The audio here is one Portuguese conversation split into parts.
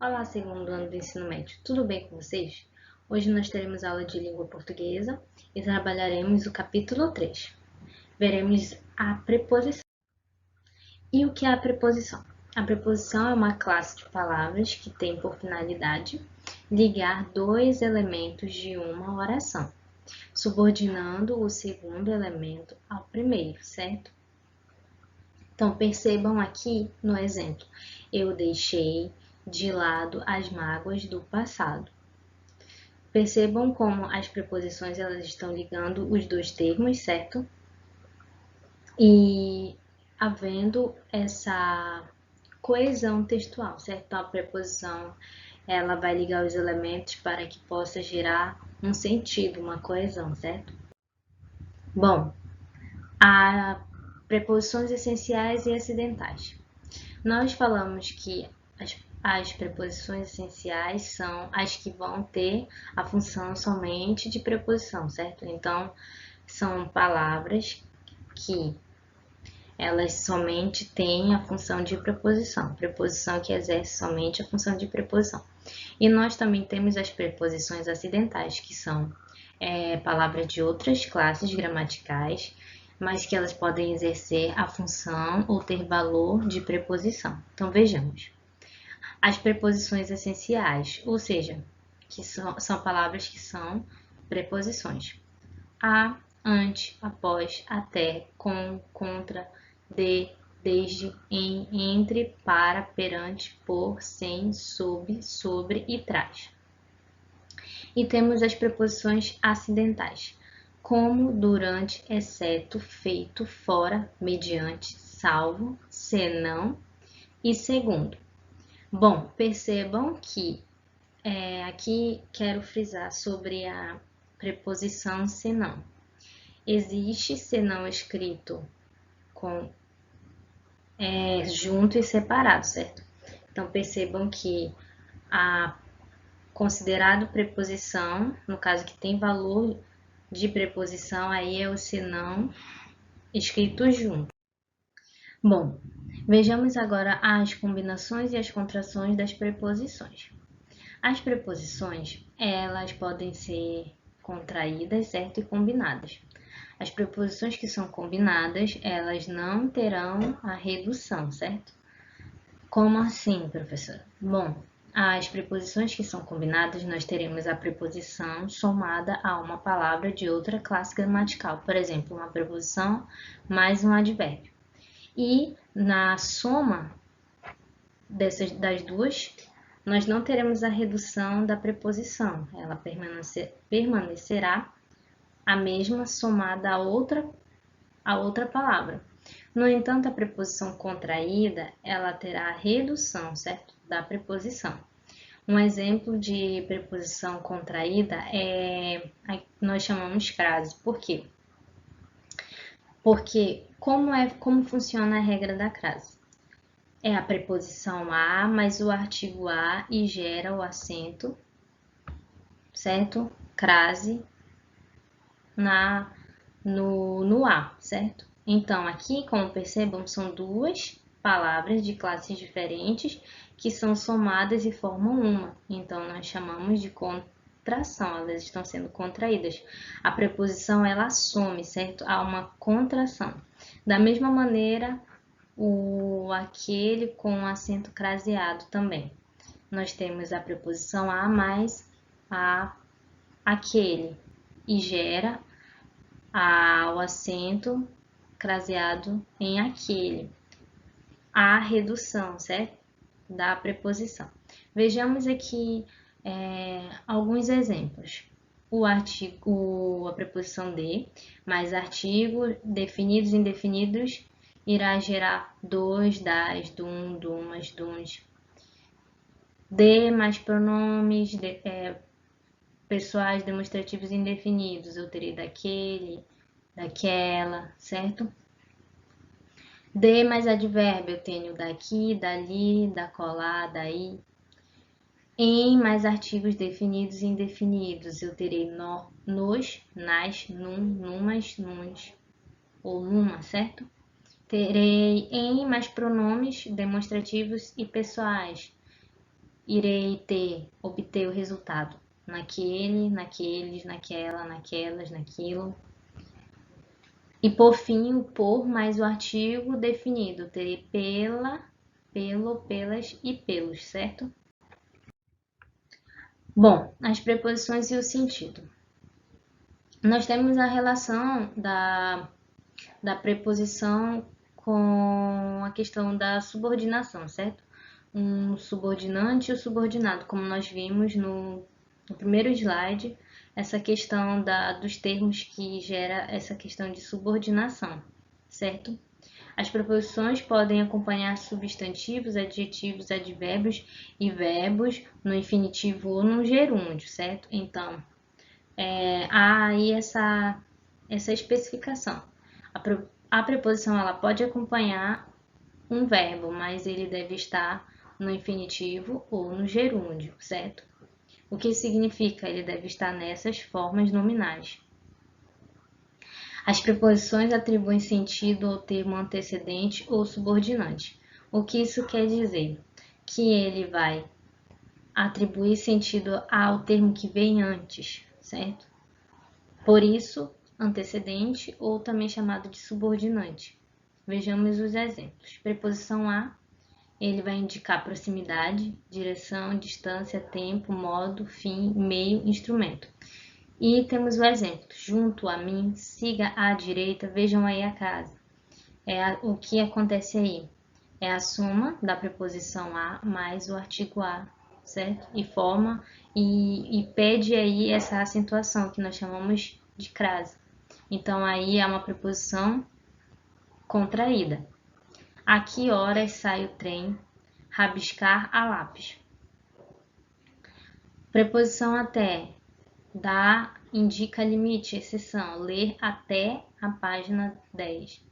Olá, segundo ano do ensino médio, tudo bem com vocês? Hoje nós teremos aula de língua portuguesa e trabalharemos o capítulo 3. Veremos a preposição. E o que é a preposição? A preposição é uma classe de palavras que tem por finalidade ligar dois elementos de uma oração, subordinando o segundo elemento ao primeiro, certo? Então, percebam aqui no exemplo, eu deixei de lado as mágoas do passado. Percebam como as preposições elas estão ligando os dois termos, certo? E havendo essa coesão textual, certo? A preposição ela vai ligar os elementos para que possa gerar um sentido, uma coesão, certo? Bom, há preposições essenciais e acidentais. Nós falamos que as preposições essenciais são as que vão ter a função somente de preposição, certo? Então, são palavras que elas somente têm a função de preposição, preposição que exerce somente a função de preposição. E nós também temos as preposições acidentais, que são palavras de outras classes gramaticais, mas que elas podem exercer a função ou ter valor de preposição. Então, vejamos. As preposições essenciais, ou seja, que são palavras que são preposições. A, ante, após, até, com, contra, de, desde, em, entre, para, perante, por, sem, sob, sobre e tras. E temos as preposições acidentais, como, durante, exceto, feito, fora, mediante, salvo, senão e segundo. Bom, percebam que aqui quero frisar sobre a preposição senão. Existe senão escrito com junto e separado, certo? Então percebam que a considerado preposição, no caso que tem valor de preposição, aí é o senão escrito junto. Bom, vejamos agora as combinações e as contrações das preposições. As preposições, elas podem ser contraídas, certo? E combinadas. As preposições que são combinadas, elas não terão a redução, certo? Como assim, professora? Bom, as preposições que são combinadas, nós teremos a preposição somada a uma palavra de outra classe gramatical. Por exemplo, uma preposição mais um advérbio. E na soma das duas, nós não teremos a redução da preposição. Ela permanecerá a mesma somada a outra palavra. No entanto, a preposição contraída, ela terá a redução, certo? Da preposição. Um exemplo de preposição contraída nós chamamos crase. Por quê? Porque como funciona a regra da crase? É a preposição a mais o artigo a e gera o acento, certo? Crase no a, certo? Então, aqui, como percebam, são duas palavras de classes diferentes que são somadas e formam uma. Então, nós chamamos de contração, elas estão sendo contraídas. A preposição, ela assume, certo? Há uma contração. Da mesma maneira, o aquele com acento craseado também. Nós temos a preposição a mais a aquele e gera o acento craseado em aquele. A redução, certo? Da preposição. Vejamos aqui alguns exemplos. A preposição de mais artigo, definidos e indefinidos, irá gerar dos, das, dum, dumas, duns. De mais pronomes pessoais demonstrativos indefinidos, eu terei daquele, daquela, certo? De mais advérbio, eu tenho daqui, dali, dacolá, daí. Em mais artigos definidos e indefinidos, eu terei nos, nas, num, numas, nuns, ou numa, certo? Terei em mais pronomes demonstrativos e pessoais. irei obter o resultado naquele, naqueles, naquela, naquelas, naquilo. E por fim, o por mais o artigo definido. Terei pela, pelo, pelas e pelos, certo? Bom, as preposições e o sentido. Nós temos a relação da preposição com a questão da subordinação, certo? Um subordinante e o subordinado, como nós vimos no primeiro slide, essa questão dos termos que gera essa questão de subordinação, certo? As preposições podem acompanhar substantivos, adjetivos, advérbios e verbos no infinitivo ou no gerúndio, certo? Então, há aí essa especificação. A preposição ela pode acompanhar um verbo, mas ele deve estar no infinitivo ou no gerúndio, certo? O que significa? Ele deve estar nessas formas nominais. As preposições atribuem sentido ao termo antecedente ou subordinante. O que isso quer dizer? Que ele vai atribuir sentido ao termo que vem antes, certo? Por isso, antecedente ou também chamado de subordinante. Vejamos os exemplos. Preposição a, ele vai indicar proximidade, direção, distância, tempo, modo, fim, meio, instrumento. E temos o exemplo, junto a mim, siga à direita, vejam aí a casa. O que acontece aí? É a soma da preposição a mais o artigo a, certo? E forma e pede aí essa acentuação que nós chamamos de crase. Então aí é uma preposição contraída. A que horas sai o trem? Rabiscar a lápis. Preposição até. Dá, indica limite, exceção. Ler até a página 10.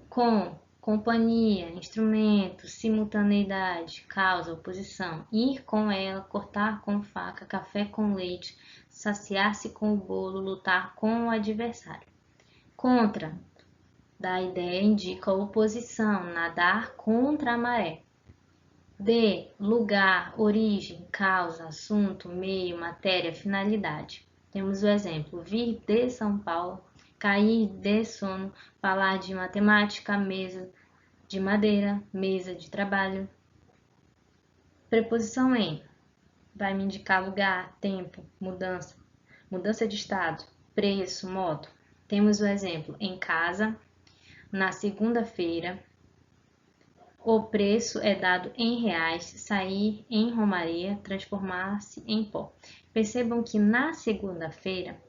Com, companhia, instrumento, simultaneidade, causa, oposição. Ir com ela, cortar com faca, café com leite, saciar-se com o bolo, lutar com o adversário. Contra, da ideia indica oposição, nadar contra a maré. De, lugar, origem, causa, assunto, meio, matéria, finalidade. Temos o exemplo, vir de São Paulo, cair de sono, falar de matemática, mesa de madeira, mesa de trabalho. Preposição em, vai me indicar lugar, tempo, mudança, mudança de estado, preço, modo. Temos o exemplo, em casa, na segunda-feira, o preço é dado em reais, sair em romaria, transformar-se em pó. Percebam que na segunda-feira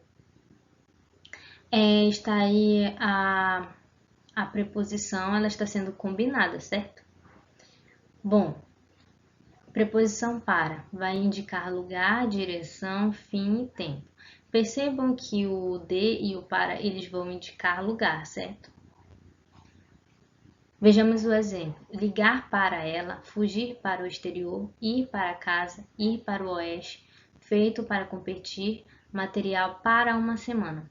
está aí a preposição, ela está sendo combinada, certo? Bom, preposição para vai indicar lugar, direção, fim e tempo. Percebam que o de e o para eles vão indicar lugar, certo? Vejamos o exemplo. Ligar para ela, fugir para o exterior, ir para casa, ir para o oeste, feito para competir, material para uma semana.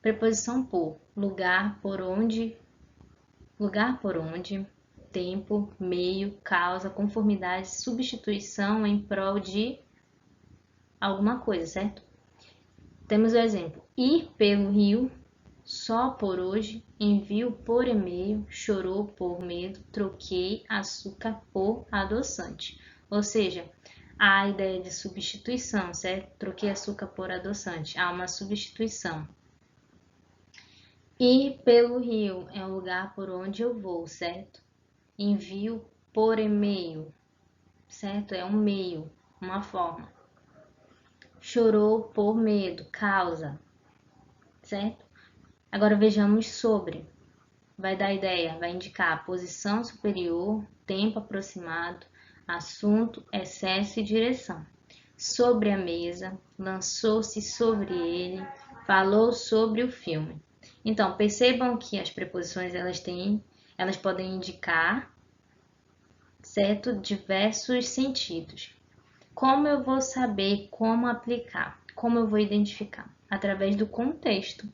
Preposição por, lugar por onde, tempo, meio, causa, conformidade, substituição em prol de alguma coisa, certo? Temos o exemplo. Ir pelo rio, só por hoje, envio por e-mail, chorou por medo, troquei açúcar por adoçante. Ou seja, há a ideia de substituição, certo? Troquei açúcar por adoçante. Há uma substituição. Ir pelo rio é o lugar por onde eu vou, certo? Envio por e-mail, certo? É um meio, uma forma. Chorou por medo, causa, certo? Agora vejamos sobre. Vai dar ideia, vai indicar posição superior, tempo aproximado, assunto, excesso e direção. Sobre a mesa, lançou-se sobre ele, falou sobre o filme. Então, percebam que as preposições elas podem indicar, certo, diversos sentidos. Como eu vou saber como aplicar? Como eu vou identificar? Através do contexto.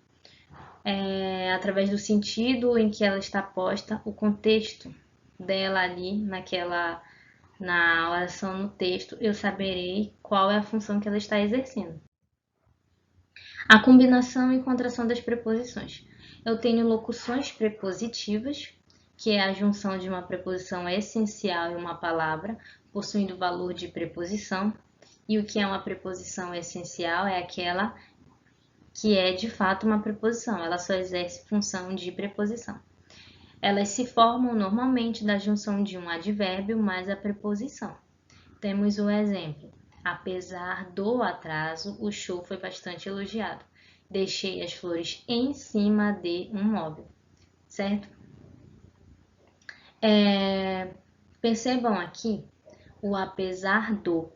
Através do sentido em que ela está posta, o contexto dela ali na oração no texto, eu saberei qual é a função que ela está exercendo. A combinação e contração das preposições. Eu tenho locuções prepositivas, que é a junção de uma preposição essencial e uma palavra, possuindo o valor de preposição. E o que é uma preposição essencial é aquela que é de fato uma preposição, ela só exerce função de preposição. Elas se formam normalmente da junção de um advérbio mais a preposição. Temos o exemplo: apesar do atraso, o show foi bastante elogiado. Deixei as flores em cima de um móvel, certo? Percebam aqui o apesar do.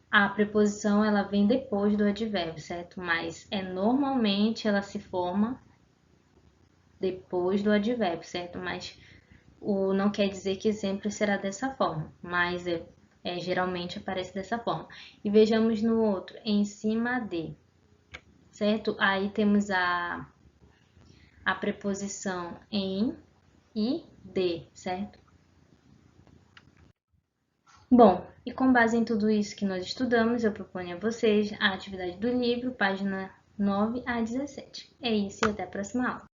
A preposição ela vem depois do advérbio, certo? Mas normalmente ela se forma depois do advérbio, certo? Mas não quer dizer que sempre será dessa forma, mas geralmente aparece dessa forma. E vejamos no outro, em cima de, certo? Aí temos a preposição em e de, certo? Bom, e com base em tudo isso que nós estudamos, eu proponho a vocês a atividade do livro, página 9 a 17. É isso e até a próxima aula.